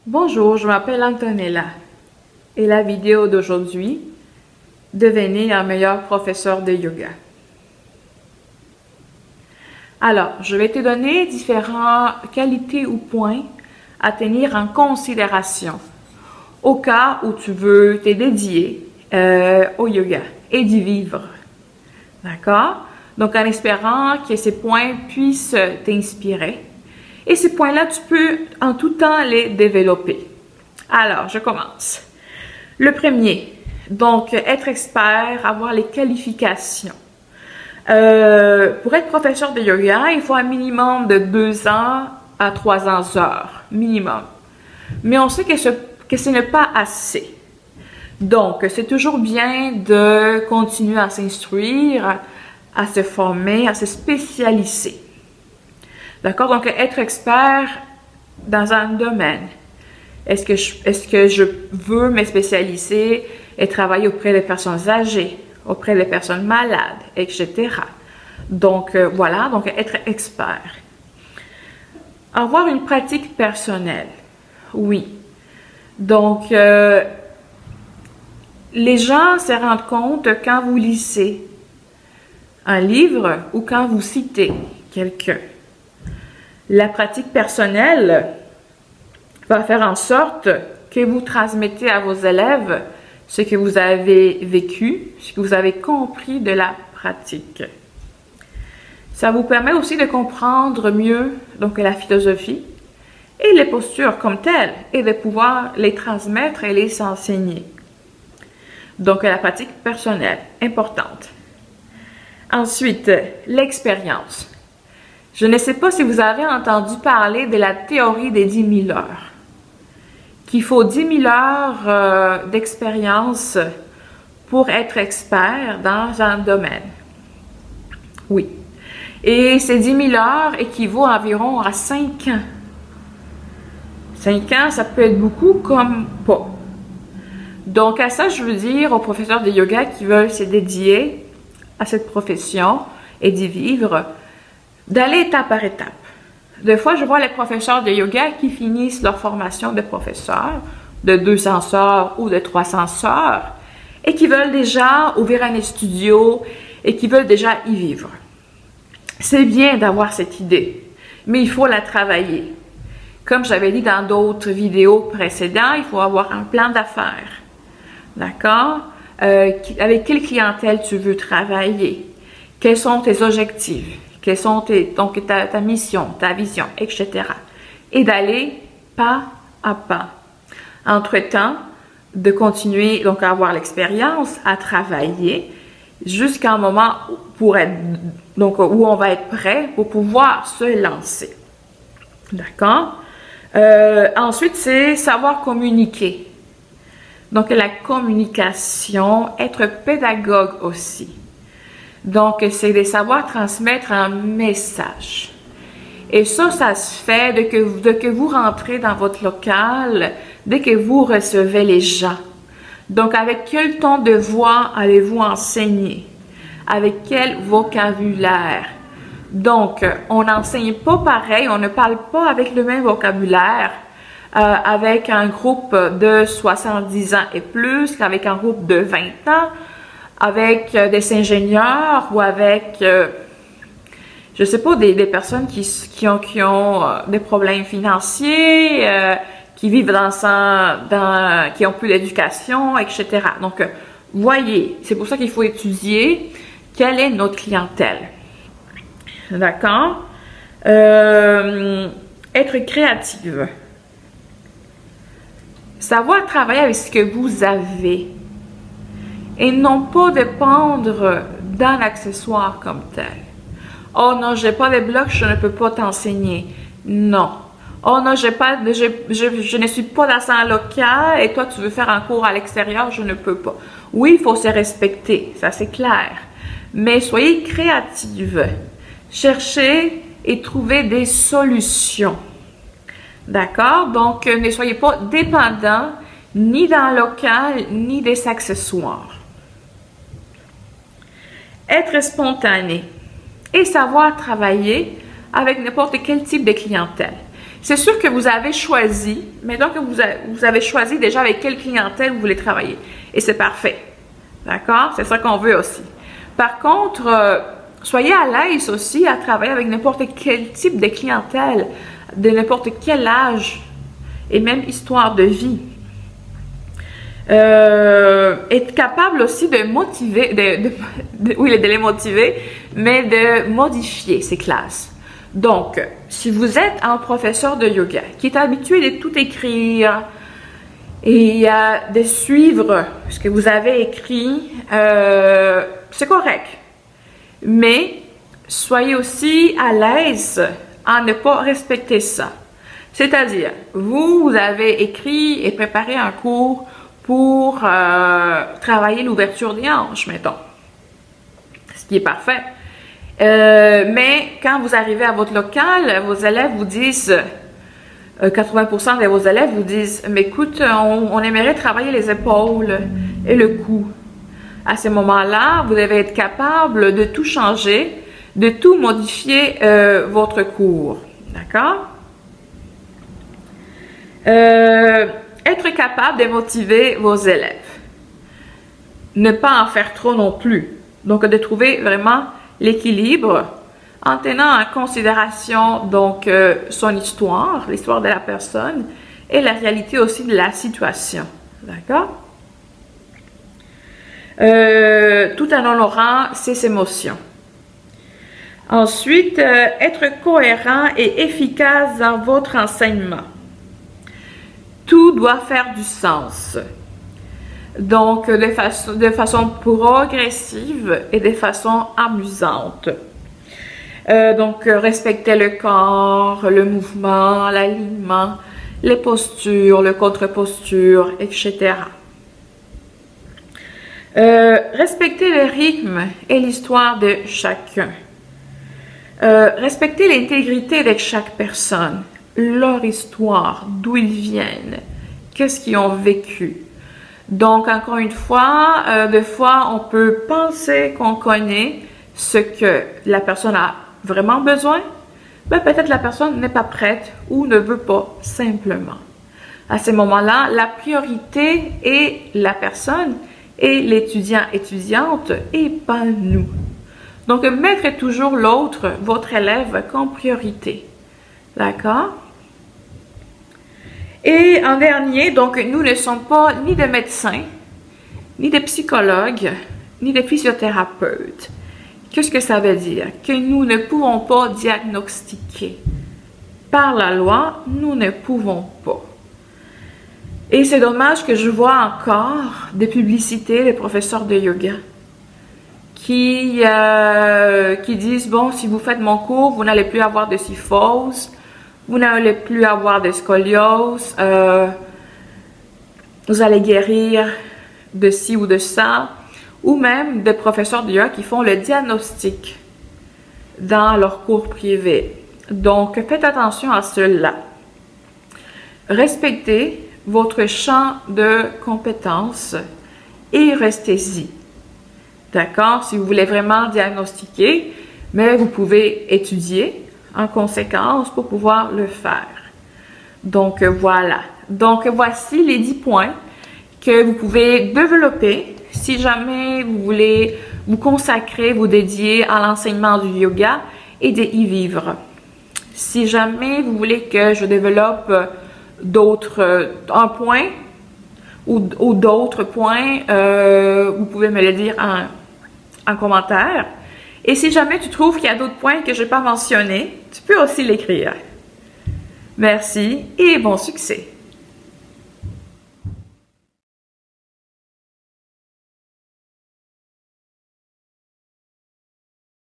Bonjour, je m'appelle Antonella et la vidéo d'aujourd'hui, devenez un meilleur professeur de yoga. Alors, je vais te donner différentes qualités ou points à tenir en considération au cas où tu veux te dédier au yoga et d'y vivre. D'accord? Donc, en espérant que ces points puissent t'inspirer. Et ces points-là, tu peux en tout temps les développer. Alors, je commence. Le premier, donc, être expert, avoir les qualifications. Pour être professeur de yoga, il faut un minimum de 2 ans à 300 heures, minimum. Mais on sait que ce n'est pas assez. Donc, c'est toujours bien de continuer à s'instruire, à se former, à se spécialiser. D'accord? Donc, être expert dans un domaine. Est-ce que je veux me spécialiser et travailler auprès des personnes âgées, auprès des personnes malades, etc. Donc, voilà, donc être expert. Avoir une pratique personnelle. Oui. Donc, les gens se rendent compte quand vous lisez un livre ou quand vous citez quelqu'un. La pratique personnelle va faire en sorte que vous transmettez à vos élèves ce que vous avez vécu, ce que vous avez compris de la pratique. Ça vous permet aussi de comprendre mieux donc la philosophie et les postures comme telles et de pouvoir les transmettre et les enseigner. Donc la pratique personnelle, importante. Ensuite, l'expérience. Je ne sais pas si vous avez entendu parler de la théorie des 10 000 heures. Qu'il faut 10 000 heures d'expérience pour être expert dans un domaine. Oui. Et ces 10 000 heures équivaut environ à 5 ans. 5 ans, ça peut être beaucoup comme pas. Donc, à ça, je veux dire aux professeurs de yoga qui veulent se dédier à cette profession et d'y vivre, d'aller étape par étape. Des fois, je vois les professeurs de yoga qui finissent leur formation de professeur de 200 heures ou de 300 heures et qui veulent déjà ouvrir un studio et qui veulent déjà y vivre. C'est bien d'avoir cette idée, mais il faut la travailler. Comme j'avais dit dans d'autres vidéos précédentes, il faut avoir un plan d'affaires. D'accord? Avec quelle clientèle tu veux travailler? Quels sont tes objectifs? Quelles sont ta mission, ta vision, etc. Et d'aller pas à pas. Entre-temps, de continuer donc à avoir l'expérience, à travailler jusqu'à un moment où on va être prêt pour pouvoir se lancer. D'accord? Ensuite, c'est savoir communiquer. Donc, la communication, être pédagogue aussi. Donc, c'est de savoir transmettre un message. Et ça se fait dès que vous rentrez dans votre local, dès que vous recevez les gens. Donc, avec quel ton de voix allez-vous enseigner? Avec quel vocabulaire? Donc, on n'enseigne pas pareil, on ne parle pas avec le même vocabulaire avec un groupe de 70 ans et plus qu'avec un groupe de 20 ans. Avec des ingénieurs ou avec, je sais pas, des personnes qui ont des problèmes financiers, qui vivent qui ont plus d'éducation, etc. Donc, voyez, c'est pour ça qu'il faut étudier quelle est notre clientèle. D'accord? Être créative. Savoir travailler avec ce que vous avez. Et non pas dépendre d'un accessoire comme tel. Oh non, j'ai pas de blocs, je ne peux pas t'enseigner. Non. Oh non, je ne suis pas dans un local et toi tu veux faire un cours à l'extérieur, je ne peux pas. Oui, il faut se respecter, ça c'est clair. Mais soyez créative. Cherchez et trouvez des solutions. D'accord? Donc, ne soyez pas dépendant ni d'un local, ni des accessoires. Être spontané et savoir travailler avec n'importe quel type de clientèle. C'est sûr que vous avez choisi, maintenant que vous avez choisi déjà avec quelle clientèle vous voulez travailler. Et c'est parfait. D'accord? C'est ça qu'on veut aussi. Par contre, soyez à l'aise aussi à travailler avec n'importe quel type de clientèle, de n'importe quel âge et même histoire de vie. Être capable aussi de motiver, oui, de les motiver, mais de modifier ces classes. Donc, si vous êtes un professeur de yoga qui est habitué de tout écrire et de suivre ce que vous avez écrit, c'est correct. Mais soyez aussi à l'aise à ne pas respecter ça. C'est-à-dire, vous avez écrit et préparé un cours pour travailler l'ouverture des hanches, mettons. Ce qui est parfait. Mais quand vous arrivez à votre local, vos élèves vous disent, 80% de vos élèves vous disent, mais écoute, on aimerait travailler les épaules et le cou. À ce moment-là, vous devez être capable de tout changer, de tout modifier votre cours. D'accord? Être capable de motiver vos élèves. Ne pas en faire trop non plus. Donc, de trouver vraiment l'équilibre en tenant en considération donc son histoire, l'histoire de la personne et la réalité aussi de la situation. D'accord? Tout en honorant ses émotions. Ensuite, être cohérent et efficace dans votre enseignement. Tout doit faire du sens. Donc, de façon progressive et de façon amusante. Donc, respecter le corps, le mouvement, l'alignement, les postures, le contre-posture, etc. Respecter le rythme et l'histoire de chacun. Respecter l'intégrité de chaque personne, leur histoire, d'où ils viennent, qu'est-ce qu'ils ont vécu. Donc, encore une fois, des fois, on peut penser qu'on connaît ce que la personne a vraiment besoin, mais peut-être la personne n'est pas prête ou ne veut pas, simplement. À ce moment-là, la priorité est la personne et l'étudiant-étudiante et pas nous. Donc, mettre toujours l'autre, votre élève, comme priorité. D'accord? Et en dernier, donc, nous ne sommes pas ni des médecins, ni des psychologues, ni des physiothérapeutes. Qu'est-ce que ça veut dire? Que nous ne pouvons pas diagnostiquer. Par la loi, nous ne pouvons pas. Et c'est dommage que je vois encore des publicités des professeurs de yoga qui disent, bon, si vous faites mon cours, vous n'allez plus avoir de syphose, vous n'allez plus avoir de scoliose, vous allez guérir de ci ou de ça, ou même des professeurs de yoga qui font le diagnostic dans leurs cours privés. Donc, faites attention à cela. Respectez votre champ de compétences et restez-y. D'accord? Si vous voulez vraiment diagnostiquer, mais vous pouvez étudier en conséquence pour pouvoir le faire. Donc, voilà. Donc, voici les 10 points que vous pouvez développer si jamais vous voulez vous consacrer, vous dédier à l'enseignement du yoga et d'y vivre. Si jamais vous voulez que je développe un point ou d'autres points, vous pouvez me le dire en commentaire. Et si jamais tu trouves qu'il y a d'autres points que je n'ai pas mentionnés, tu peux aussi l'écrire. Merci et bon succès!